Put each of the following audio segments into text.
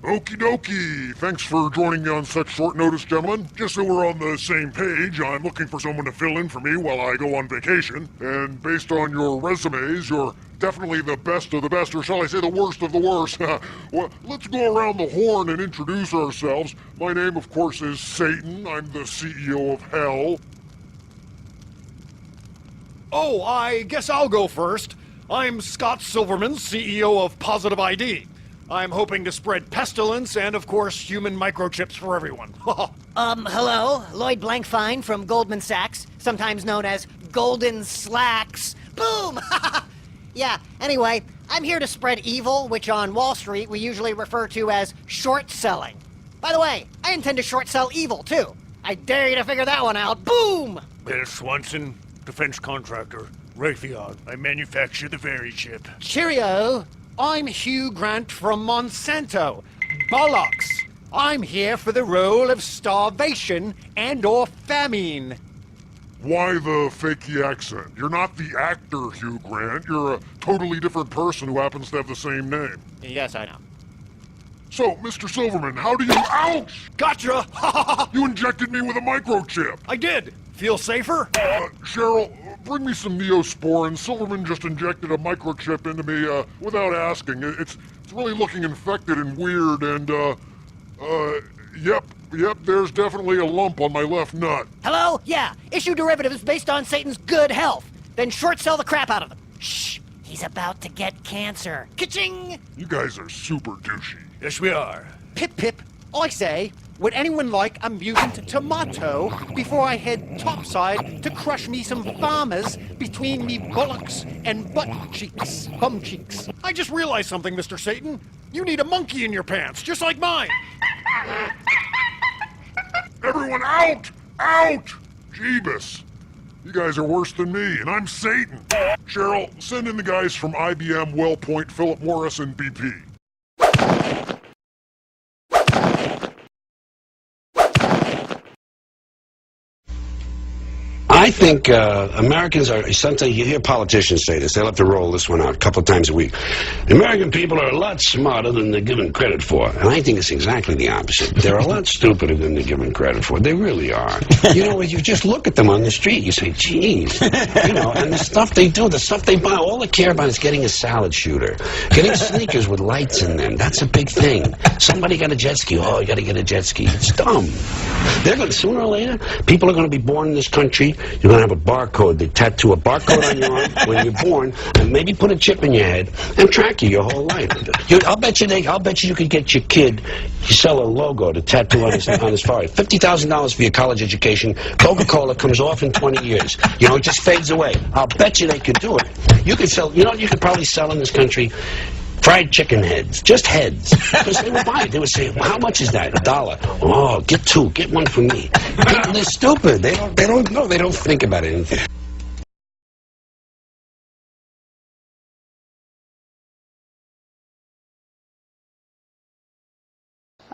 Okie dokie. Thanks for joining me on such short notice, gentlemen. Just so we're on the same page, I'm looking for someone to fill in for me while I go on vacation. And based on your resumes, you're definitely the best of the best, or shall I say the worst of the worst. Well, let's go around the horn and introduce ourselves. My name, of course, is Satan. I'm the CEO of Hell. Oh, I guess I'll go first. I'm Scott Silverman, CEO of Positive ID. I'm hoping to spread pestilence and, of course, human microchips for everyone. Hello, Lloyd Blankfein from Goldman Sachs, sometimes known as Golden Slacks. Boom! Yeah, anyway, I'm here to spread evil, which on Wall Street we usually refer to as short selling. By the way, I intend to short sell evil, too. I dare you to figure that one out. Boom! Bill Swanson, defense contractor. Raytheon, I manufacture the very chip. Cheerio! I'm Hugh Grant from Monsanto. Bollocks! I'm here for the role of starvation and/or famine. Why the fakey accent? You're not the actor, Hugh Grant. You're a totally different person who happens to have the same name. Yes, I know. So, Mr. Silverman, how do you... Ouch! Gotcha! You injected me with a microchip. I did. Feel safer? Cheryl, bring me some Neosporin. Silverman just injected a microchip into me without asking. It's really looking infected and weird, and, yep, there's definitely a lump on my left nut. Hello? Yeah, issue derivatives based on Satan's good health. Then short sell the crap out of them. Shh, he's about to get cancer. Ka-ching! You guys are super douchey. Yes, we are. Pip pip, I say, would anyone like a mutant tomato before I head topside to crush me some farmers between me bullocks and butt cheeks, bum cheeks? I just realized something, Mr. Satan. You need a monkey in your pants, just like mine. Everyone out! Out! Jeebus. You guys are worse than me, and I'm Satan. Cheryl, send in the guys from IBM, WellPoint, Philip Morris, and BP. I think Americans are, sometimes you hear politicians say this, they'll have to roll this one out a couple of times a week. American people are a lot smarter than they're given credit for. And I think it's exactly the opposite. They're a lot stupider than they're given credit for. They really are. You know, you just look at them on the street, you say, geez. You know, and the stuff they do, the stuff they buy, all they care about is getting a salad shooter. Getting sneakers with lights in them, that's a big thing. Somebody got a jet ski, oh, you gotta get a jet ski. It's dumb. They're going to, sooner or later, people are going to be born in this country. You're going to have a barcode. They tattoo a barcode on your arm when you're born, and maybe put a chip in your head and track you your whole life. I'll bet you could get your kid, you sell a logo to tattoo on his forehead. $50,000 for your college education. Coca-Cola comes off in 20 years. You know, it just fades away. I'll bet you they could do it. You could sell, you know what you could probably sell in this country? Fried chicken heads, just heads. Because they would buy it. They would say, well, how much is that? $1. Oh, get two. Get one for me. People, they're stupid. They don't know. They don't think about anything.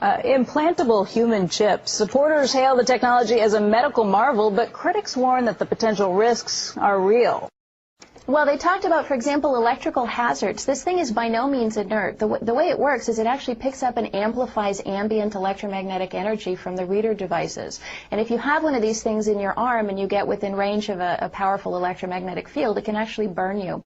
Implantable human chips. Supporters hail the technology as a medical marvel, but critics warn that the potential risks are real. Well, they talked about, for example, electrical hazards. This thing is by no means inert. The way it works is it actually picks up and amplifies ambient electromagnetic energy from the reader devices. And if you have one of these things in your arm and you get within range of a powerful electromagnetic field, it can actually burn you.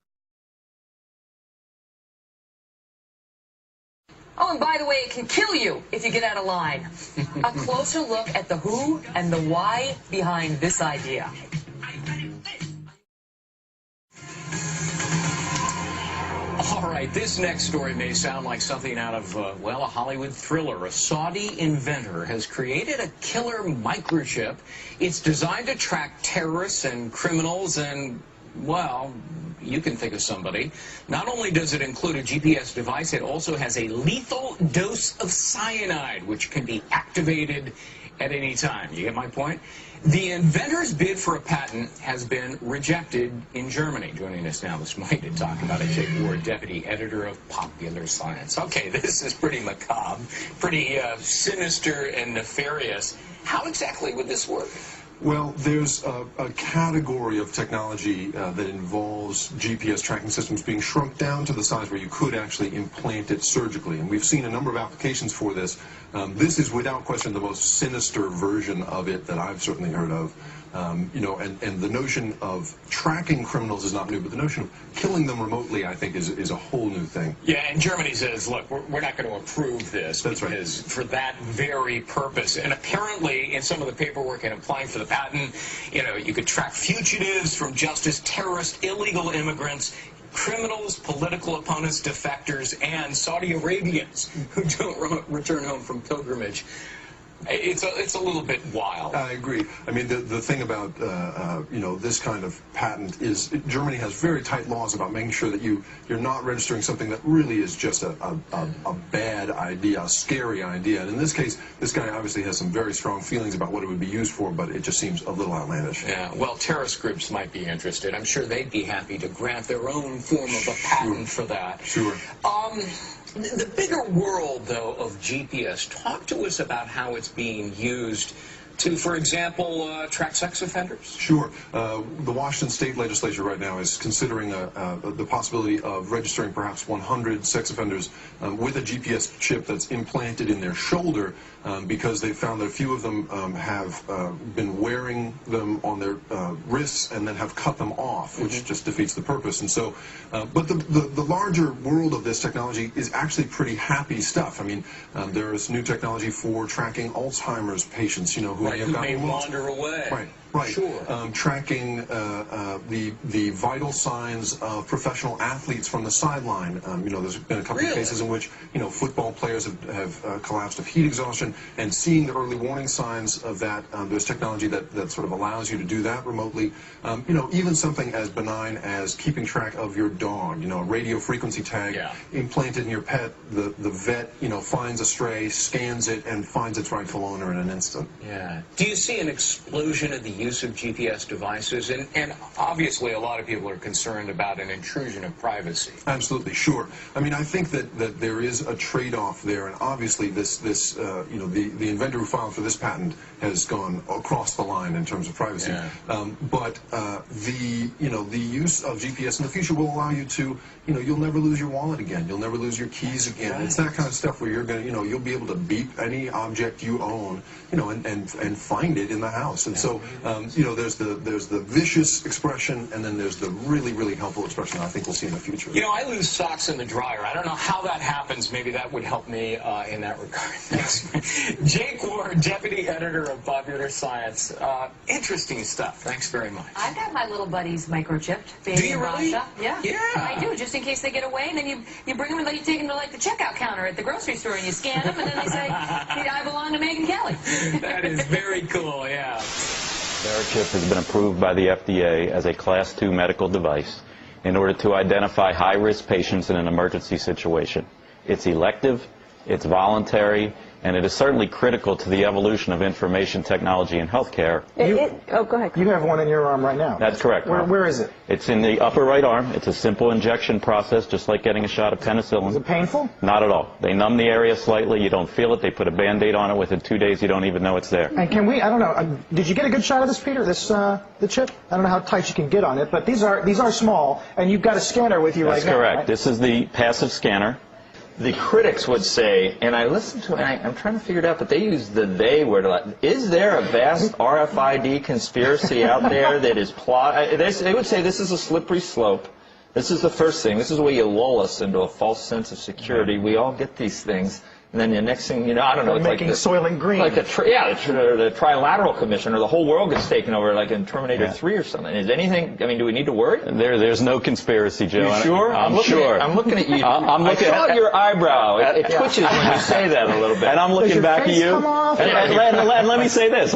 Oh, and by the way, it can kill you if you get out of line. A closer look at the who and the why behind this idea. All right, this next story may sound like something out of, well, a Hollywood thriller. A Saudi inventor has created a killer microchip. It's designed to track terrorists and criminals and, well, you can think of somebody. Not only does it include a GPS device, it also has a lethal dose of cyanide, which can be activated at any time. You get my point? The inventor's bid for a patent has been rejected in Germany. Joining us now this morning to talk about it, Jake Ward, deputy editor of Popular Science. Okay, this is pretty macabre, pretty sinister and nefarious. How exactly would this work? Well, there's a category of technology that involves GPS tracking systems being shrunk down to the size where you could actually implant it surgically. And we've seen a number of applications for this. This is without question the most sinister version of it that I've certainly heard of. You know, and the notion of tracking criminals is not new, but the notion of killing them remotely, I think, is a whole new thing. Yeah, and Germany says, look, we're not going to approve this because for that very purpose. And apparently, in some of the paperwork and applying for the patent, you know, you could track fugitives from justice, terrorists, illegal immigrants, criminals, political opponents, defectors, and Saudi Arabians who don't return home from pilgrimage. It's a little bit wild. I agree. I mean, the thing about you know, this kind of patent is Germany has very tight laws about making sure that you're not registering something that really is just a bad idea, a scary idea. And in this case, this guy obviously has some very strong feelings about what it would be used for, but it just seems a little outlandish. Yeah. Well, terrorist groups might be interested. I'm sure they'd be happy to grant their own form of a patent for that. Sure. The bigger world, though, of GPS, talk to us about how it's being used to, for example, track sex offenders? Sure. The Washington State Legislature right now is considering the possibility of registering perhaps 100 sex offenders with a GPS chip that's implanted in their shoulder because they found that a few of them have been wearing them on their wrists and then have cut them off, which just defeats the purpose. And so, but the larger world of this technology is actually pretty happy stuff. I mean, there is new technology for tracking Alzheimer's patients, you know, who may wander away. Right. Sure. Tracking the vital signs of professional athletes from the sideline. You know, there's been a couple of cases in which, you know, football players have collapsed of heat exhaustion, and seeing the early warning signs of that, there's technology that sort of allows you to do that remotely. You know, even something as benign as keeping track of your dog, you know, a radio frequency tag implanted in your pet, the vet, you know, finds a stray, scans it, and finds its rightful owner in an instant. Yeah. Do you see an explosion of the use of GPS devices? And obviously a lot of people are concerned about an intrusion of privacy. Absolutely, sure. I mean, I think that there is a trade-off there, and obviously this you know, the inventor who filed for this patent has gone across the line in terms of privacy. But the use of GPS in the future will allow you to, you know, you'll never lose your wallet again. You'll never lose your keys again. It's that kind of stuff where you're going to, you know, you'll be able to beep any object you own, you know, and find it in the house. And so, you know, there's the vicious expression, and then there's the really, really helpful expression that I think we'll see in the future. You know, I lose socks in the dryer. I don't know how that happens. Maybe that would help me in that regard. Thanks. Jake Ward, Deputy Editor of Popular Science. Interesting stuff. Thanks very much. I've got my little buddies microchipped. Do you really? Yeah. I do, just in case they get away, and then you bring them and you take them to like the checkout counter at the grocery store, and you scan them, and then they say, I belong to Megyn Kelly. That is very cool, yeah. Microchip has been approved by the FDA as a Class 2 medical device in order to identify high-risk patients in an emergency situation. It's elective, it's voluntary, and it is certainly critical to the evolution of information technology in healthcare. Oh, go ahead. You have one in your arm right now. That's correct. Where is it? It's in the upper right arm. It's a simple injection process, just like getting a shot of penicillin. Is it painful? Not at all. They numb the area slightly. You don't feel it. They put a Band-Aid on it. Within 2 days, you don't even know it's there. And can we, I don't know, did you get a good shot of this, Peter, the chip? I don't know how tight you can get on it, but these are small, and you've got a scanner with you right now. That's correct. Right? This is the passive scanner. The critics would say, and I listened to it, and I'm trying to figure it out, but they use the "they" word a lot. Is there a vast RFID conspiracy out there that is they would say this is a slippery slope. This is the first thing. This is the way you lull us into a false sense of security. We all get these things. And then the next thing you know, I don't know, it's making like Soylent Green. Like the Trilateral Commission, or the whole world gets taken over, like in Terminator 3 or something. Is anything? I mean, do we need to worry? There's no conspiracy, Joe. You sure? I'm sure. I'm looking at you. I saw your eyebrow. It twitches when you say that a little bit. And I'm looking back at you. And let me say this.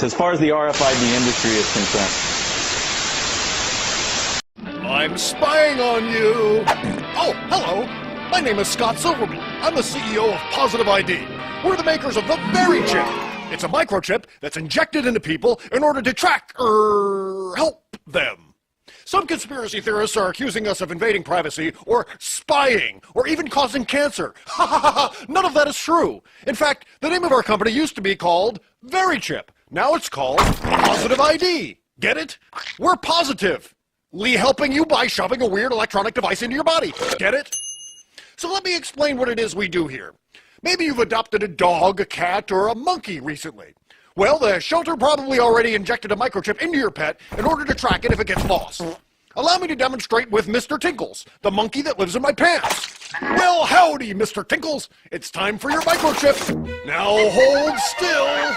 As far as the RFID industry is concerned, I'm spying on you. Oh, hello. My name is Scott Silverman. I'm the CEO of Positive ID. We're the makers of the Very Chip. It's a microchip that's injected into people in order to track help them. Some conspiracy theorists are accusing us of invading privacy or spying or even causing cancer. None of that is true. In fact, the name of our company used to be called Very Chip. Now it's called Positive ID. Get it? We're positive. Helping you by shoving a weird electronic device into your body. Get it? So let me explain what it is we do here. Maybe you've adopted a dog, a cat, or a monkey recently. Well, the shelter probably already injected a microchip into your pet in order to track it if it gets lost. Allow me to demonstrate with Mr. Tinkles, the monkey that lives in my pants. Well, howdy, Mr. Tinkles. It's time for your microchip. Now hold still.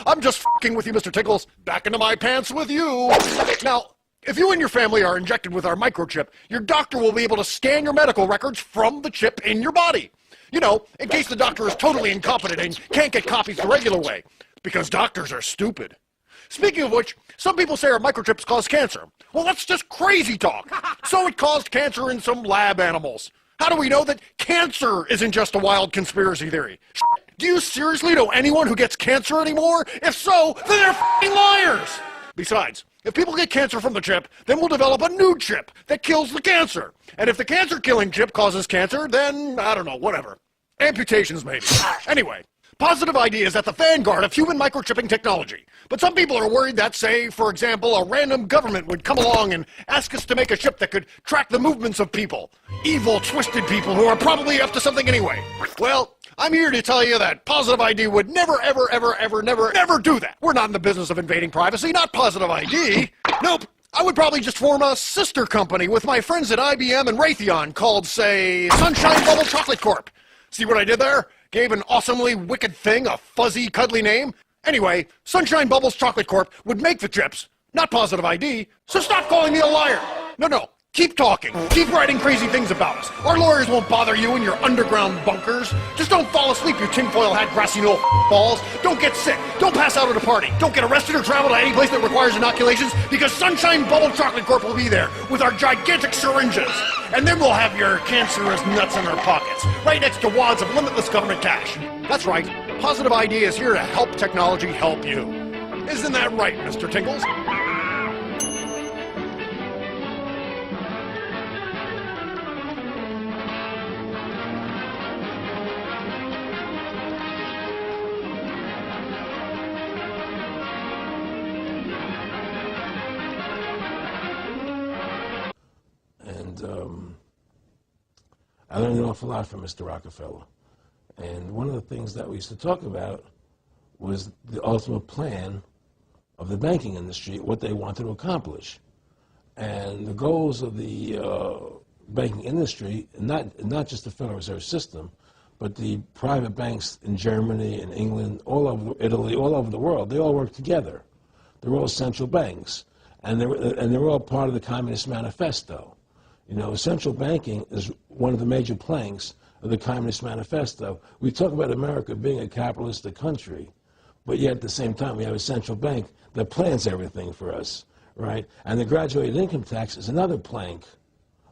I'm just f***ing with you, Mr. Tinkles. Back into my pants with you. Now, if you and your family are injected with our microchip, your doctor will be able to scan your medical records from the chip in your body. You know, in case the doctor is totally incompetent and can't get copies the regular way. Because doctors are stupid. Speaking of which, some people say our microchips cause cancer. Well, that's just crazy talk. So it caused cancer in some lab animals. How do we know that cancer isn't just a wild conspiracy theory? Do you seriously know anyone who gets cancer anymore? If so, then they're f***ing liars! Besides, if people get cancer from the chip, then we'll develop a new chip that kills the cancer. And if the cancer-killing chip causes cancer, then, I don't know, whatever. Amputations, maybe. Anyway, Positive ID is at the vanguard of human microchipping technology. But some people are worried that, say, for example, a random government would come along and ask us to make a chip that could track the movements of people. Evil, twisted people who are probably up to something anyway. Well, I'm here to tell you that Positive ID would never, ever, ever, ever, never do that. We're not in the business of invading privacy, not Positive ID. Nope. I would probably just form a sister company with my friends at IBM and Raytheon called, say, Sunshine Bubble Chocolate Corp. See what I did there? Gave an awesomely wicked thing a fuzzy, cuddly name. Anyway, Sunshine Bubbles Chocolate Corp would make the chips, not Positive ID, so stop calling me a liar. No. Keep talking. Keep writing crazy things about us. Our lawyers won't bother you in your underground bunkers. Just don't fall asleep, you tinfoil hat, grassy knoll balls. Don't get sick. Don't pass out at a party. Don't get arrested or travel to any place that requires inoculations, because Sunshine Bubble Chocolate Corp will be there with our gigantic syringes. And then we'll have your cancerous nuts in our pockets, right next to wads of limitless government cash. That's right. Positive ID is here to help technology help you. Isn't that right, Mr. Tinkles? I learned an awful lot from Mr. Rockefeller. And one of the things that we used to talk about was the ultimate plan of the banking industry, what they wanted to accomplish. And the goals of the banking industry, not just the Federal Reserve System, but the private banks in Germany and England, all over Italy, all over the world, they all work together. They're all central banks. And they're all part of the Communist Manifesto. You know, central banking is one of the major planks of the Communist Manifesto. We talk about America being a capitalistic country, but yet at the same time we have a central bank that plans everything for us, right? And the graduated income tax is another plank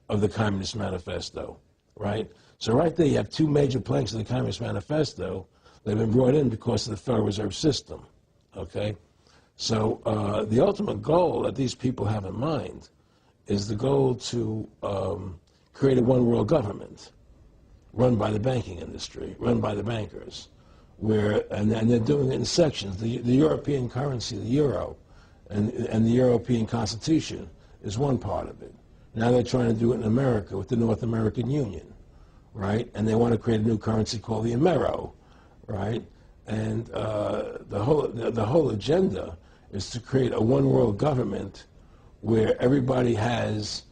of the Communist Manifesto, right? So right there you have two major planks of the Communist Manifesto that have been brought in because of the Federal Reserve System, okay? So the ultimate goal that these people have in mind is the goal to create a one-world government run by the banking industry, run by the bankers, and they're doing it in sections. The European currency, the euro, and the European Constitution is one part of it. Now they're trying to do it in America with the North American Union, right? And they want to create a new currency called the Amero, right? And the whole agenda is to create a one-world government where everybody has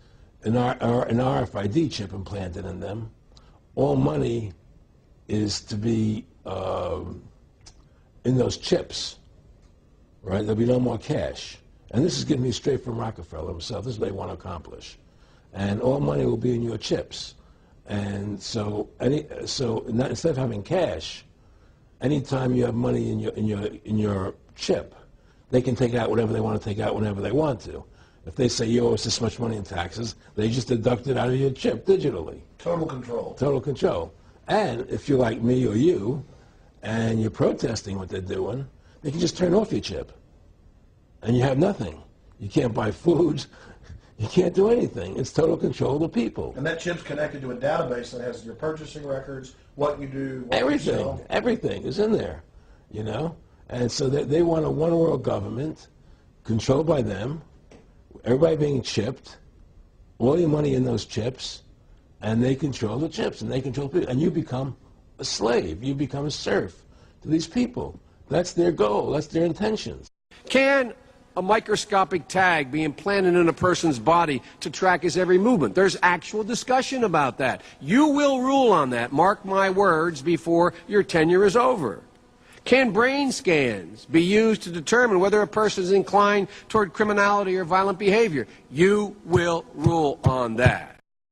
an RFID chip implanted in them. All money is to be in those chips, right? There'll be no more cash. And this is getting me straight from Rockefeller himself. This is what they want to accomplish. And all money will be in your chips. And so instead of having cash, anytime you have money in your chip, they can take out whatever they want to take out whenever they want to. If they say you owe us this much money in taxes, they just deduct it out of your chip digitally. Total control. Total control. And if you're like me or you, and you're protesting what they're doing, they can just turn off your chip. And you have nothing. You can't buy food. You can't do anything. It's total control of the people. And that chip's connected to a database that has your purchasing records, what you do, what everything, you sell. Everything is in there, you know? And so they want a one-world government controlled by them, everybody being chipped, all your money in those chips, and they control the chips, and they control people, and you become a slave, you become a serf to these people. That's their goal, that's their intentions. Can a microscopic tag be implanted in a person's body to track his every movement? There's actual discussion about that. You will rule on that, mark my words, before your tenure is over. Can brain scans be used to determine whether a person is inclined toward criminality or violent behavior? You will rule on that.